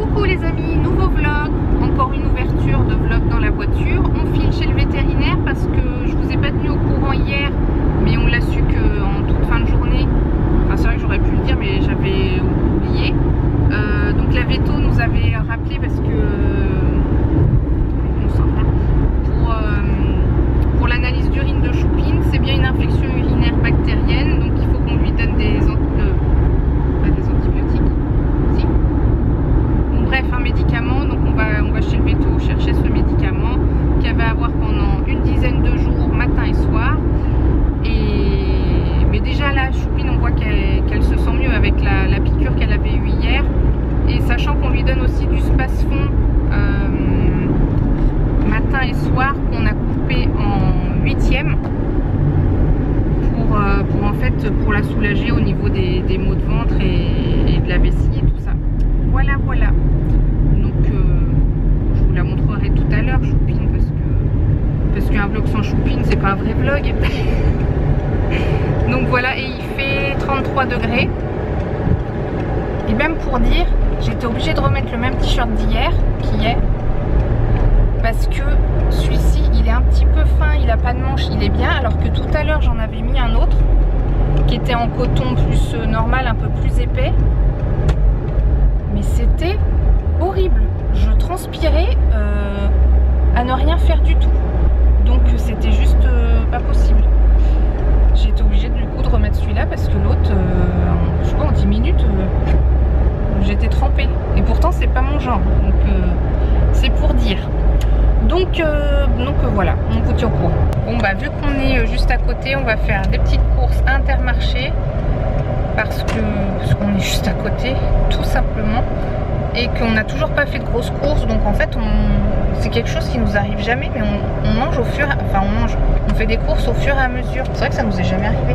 Coucou les amis, nouveau vlog, encore une ouverture de vlog dans la voiture. On file chez le vétérinaire parce que je vous ai pas tenu au courant hier, mais on l'a su qu'en toute fin de journée. Enfin c'est vrai que j'aurais pu le dire mais j'avais oublié. Donc la véto nous avait rappelé parce que pour l'analyse d'urine de Choupine, c'est bien une infection urinaire bactérienne, donc il faut qu'on lui donne des antibiotiques. Si. Bon, bref, un médicament, donc on va chez le véto chercher ce médicament qu'elle va avoir pendant une dizaine de jours, matin et soir. Mais déjà là, Choupine, on voit qu'elle se sent mieux avec la piqûre qu'elle avait eue hier. Et sachant qu'on lui donne aussi du Spasfon matin et soir qu'on a coupé en 8e pour en fait pour la soulager au niveau des maux de ventre et de la vessie et tout ça. Voilà. Donc je vous la montrerai tout à l'heure, Choupine, parce qu'un vlog sans Choupine c'est pas un vrai vlog. Donc voilà, et il fait 33 degrés. Et même pour dire, j'étais obligée de remettre le même t-shirt d'hier qui est parce que celui-ci il est un petit peu fin, il a pas de manche, il est bien, alors que tout à l'heure j'en avais mis un autre qui était en coton plus normal, un peu plus épais, mais c'était horrible. Je transpirais à ne rien faire du tout, donc c'était juste pas possible. J'ai été obligée du coup de remettre celui-là parce que l'autre, je sais pas, en 10 minutes j'étais trempée, et pourtant c'est pas mon genre, donc c'est pour dire. Donc voilà, on vous tient au courant. Bon bah vu qu'on est juste à côté, on va faire des petites courses Intermarché parce qu'on est juste à côté, tout simplement, et qu'on n'a toujours pas fait de grosses courses. Donc en fait c'est quelque chose qui nous arrive jamais, mais on mange au fur, enfin on fait des courses au fur et à mesure. C'est vrai que ça nous est jamais arrivé.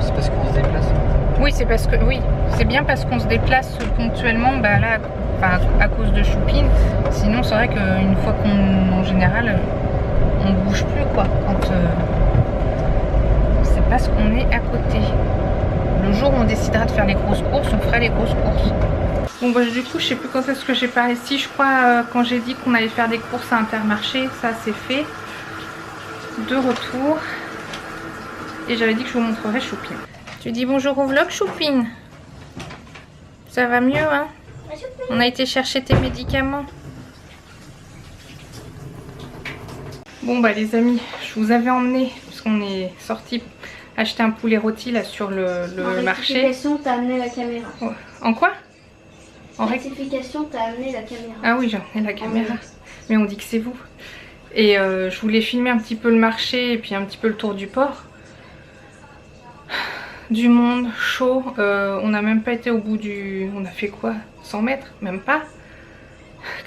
C'est parce qu'on se déplace. Oui, c'est bien parce qu'on se déplace ponctuellement, bah là, enfin, à cause de Choupine. Sinon, c'est vrai qu'une fois en général, on bouge plus quoi. Quand c'est parce qu'on est à côté. Le jour où on décidera de faire les grosses courses, on fera les grosses courses. Bon bah du coup, je sais plus quand est-ce que j'ai parlé ici. Je crois quand j'ai dit qu'on allait faire des courses à Intermarché, ça c'est fait. De retour. Et j'avais dit que je vous montrerai Choupine. Tu dis bonjour au vlog, Choupine? Ça va mieux, hein? On a été chercher tes médicaments. Bon bah les amis, je vous avais emmené, parce qu'on est sorti acheter un poulet rôti là sur le marché. En rectification, t'as amené la caméra. En quoi? En rectification, t'as amené la caméra. Ah oui, j'ai amené la caméra. Mais on dit que c'est vous. Et je voulais filmer un petit peu le marché et puis un petit peu le tour du port. Du monde, chaud, on n'a même pas été au bout du... On a fait quoi? 100 mètres? Même pas.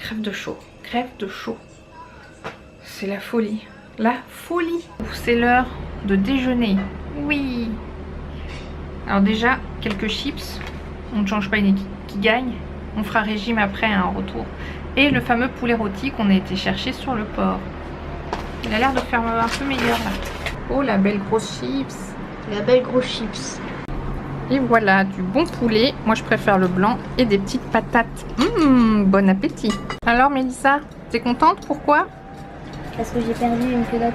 Crève de chaud, c'est la folie, la folie. C'est l'heure de déjeuner, oui. Alors déjà, quelques chips, on ne change pas une équipe qui gagne. On fera régime après un retour. Et le fameux poulet rôti qu'on a été chercher sur le port. Il a l'air de faire un peu meilleur là. Oh la belle grosse chips. La belle grosse chips. Et voilà, du bon poulet. Moi, je préfère le blanc et des petites patates. Bon appétit. Alors, Mélissa, t'es contente? Pourquoi? Parce que j'ai perdu une culotte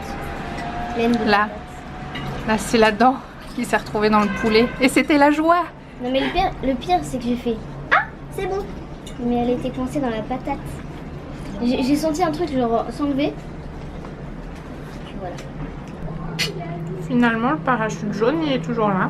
pleine de Là, c'est la dent qui s'est retrouvée dans le poulet. Et c'était la joie. Non, mais le pire c'est que j'ai fait ah, c'est bon. Mais elle était coincée dans la patate. J'ai senti un truc genre s'enlever. Voilà. Finalement, le parachute jaune, il est toujours là.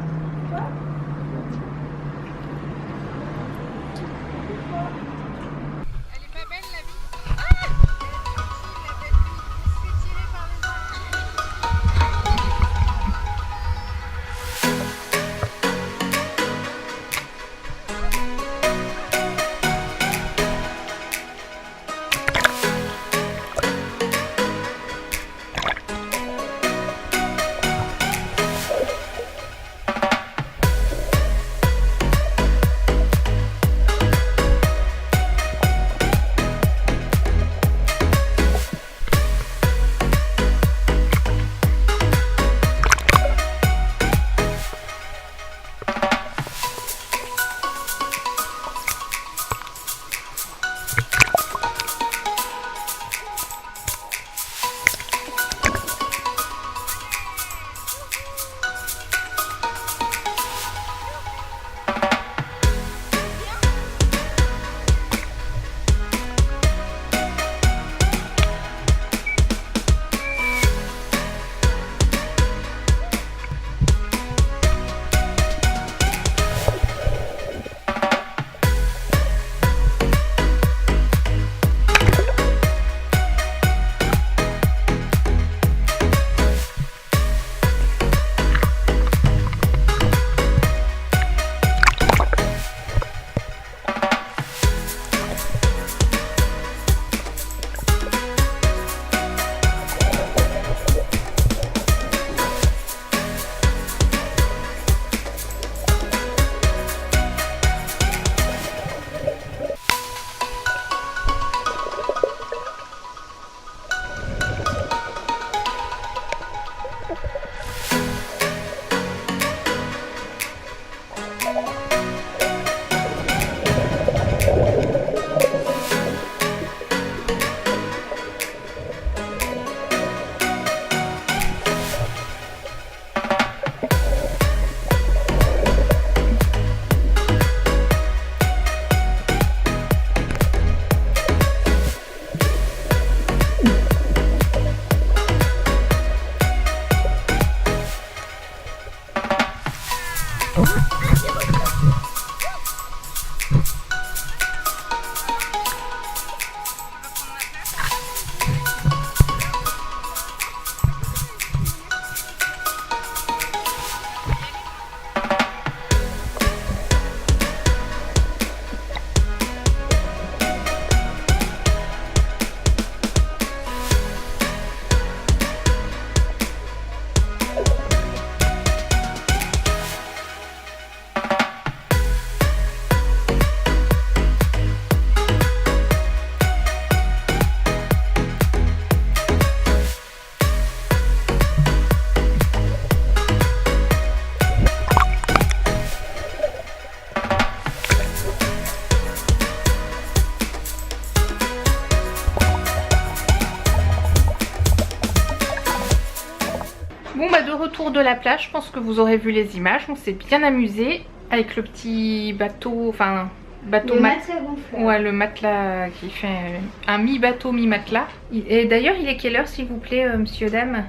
tour de la plage, je pense que vous aurez vu les images. On s'est bien amusé avec le petit bateau, enfin bateau Le mat. matelas gonflable. Ouais, le matelas qui fait un mi-bateau, mi-matelas. Et d'ailleurs, il est quelle heure s'il vous plaît, monsieur, dame?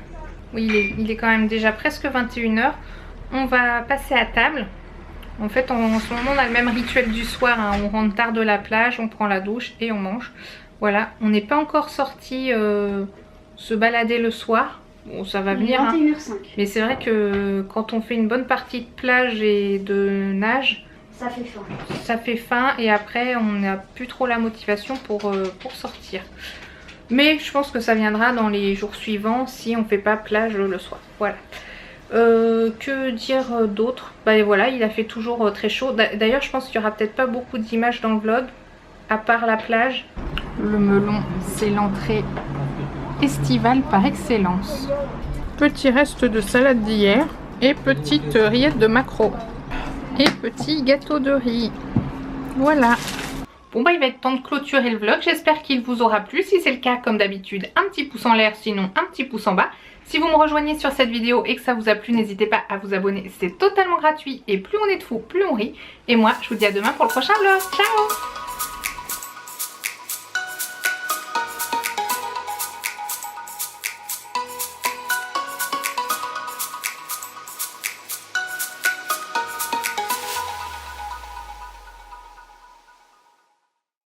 Oui, il est quand même déjà presque 21 h. On va passer à table. En fait, en ce moment, on a le même rituel du soir. Hein. On rentre tard de la plage, on prend la douche et on mange. Voilà, on n'est pas encore sorti se balader le soir. Bon, ça va venir. 21h05. Hein. Mais c'est vrai que quand on fait une bonne partie de plage et de nage, Ça fait faim. ça fait faim et après on n'a plus trop la motivation pour sortir. Mais je pense que ça viendra dans les jours suivants si on fait pas plage le soir. Voilà. Que dire d'autre? Bah voilà, il a fait toujours très chaud. D'ailleurs, je pense qu'il y aura peut-être pas beaucoup d'images dans le vlog, à part la plage. Le melon, c'est l'entrée estivale par excellence. Petit reste de salade d'hier et petite rillette de maquereau. Et petit gâteau de riz. Voilà. Bon bah il va être temps de clôturer le vlog. J'espère qu'il vous aura plu. Si c'est le cas, comme d'habitude, un petit pouce en l'air, sinon un petit pouce en bas. Si vous me rejoignez sur cette vidéo et que ça vous a plu, n'hésitez pas à vous abonner. C'est totalement gratuit et plus on est de fous, plus on rit. Et moi, je vous dis à demain pour le prochain vlog. Ciao!